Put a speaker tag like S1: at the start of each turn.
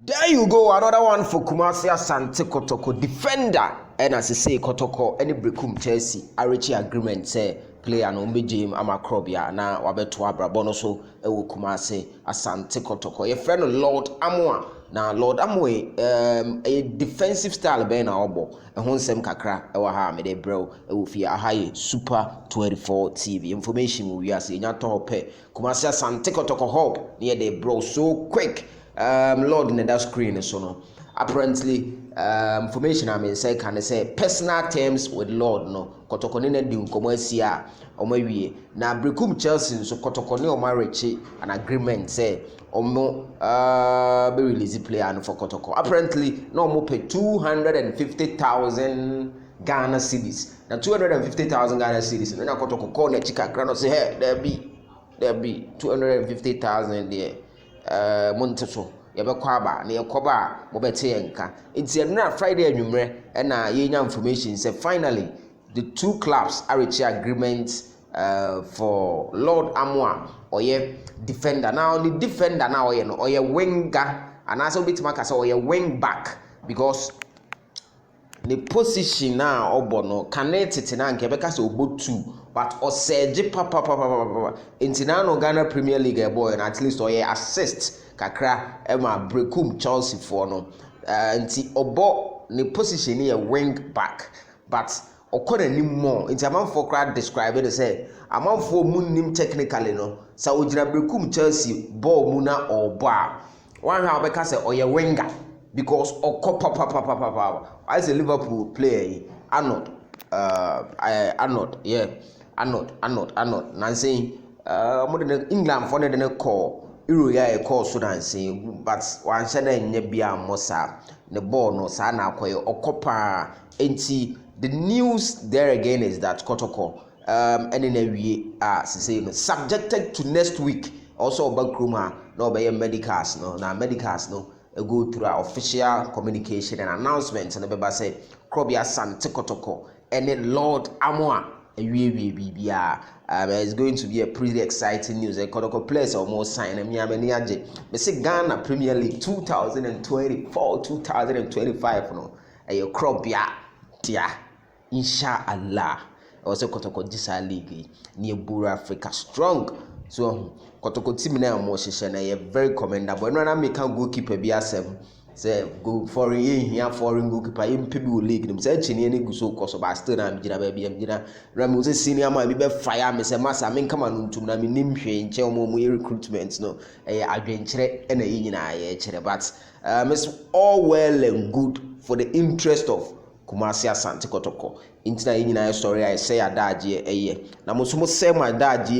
S1: There you go, another one for Kumasi Asante Kotoko defender. And as I say, Kotoko any Berekum Chelsea Arichi agreement say player no mbejim amakrobia na wabeto abrabono so ewo Kumasi Asante Kotoko. Your friend Lord Amoah. Now Lord Amoah a defensive style be na obo. Ehun nsem kakra ewa ha me de bro ewo fi ahaye Super 24 TV. Information we are say nya to pe Kumasi Asante Kotoko hope near the bro so quick. Lord in that screen so no apparently information I mean say can say personal terms with Lord no Kotoko ne di nkomo asia omawie na Berekum Chelsea so Kotoko ne omarechi an agreement say omo be release player no for Kotoko apparently no mo pay 250,000 Ghana cedis na 250,000 Ghana cedis na Kotoko call na chika kra no say hey there be 250,000 there Monteso yebekwa aba na yekoba mo bete yenka nti na Friday anwumre na yenya information say finally the two clubs are reaching agreement for Lord Amoah oye defender now the defender now oye no oye winger and also bitima ka say oye wing back because the position now obono connect na nke beka say obo 2 but oseje papa intina no Ghana Premier League boy and at least oye assist kakra ema Berekum Chelsea for no nti obo ne position here wing back but okona ni more nti amanfo kra describe it say amanfo munnim technically no sa ogira Berekum Chelsea ball mu na obo a one how beka say oye winger because papa as a Liverpool player Arnold Nancy modern England for the call Euro ya call Sudan saying but one shana nye bia mosa the ball no sa na akoye okopa enti the news there again is that Kotoko and in a way say subjected to next week also Berekum no be medicals no go through our official communication and announcements and the say Krobia Asante Kotoko and then Lord Amoah it's going to be a pretty exciting news. Kotoko players almost signed and me say Ghana Premier League 2024-2025 no Krobia dia inshallah also Kotoko this league near Buru Africa strong so Kotoko team na mo hye na very commendable no na make goalkeeper bi asem say go foreign here foreign goalkeeper impe bi league nim say chine ne guso koso ba still na mjira ba bi mjira ram say senior man bi be fire me say masa me kama no ntum na me nim hwe nche mo recruitment no adwenkyere na yi nyina ye kyere but it's all well and good for the interest of Kumasi Asante Kotoko intina yi nyina story I say adaje na mo so mo say my adaje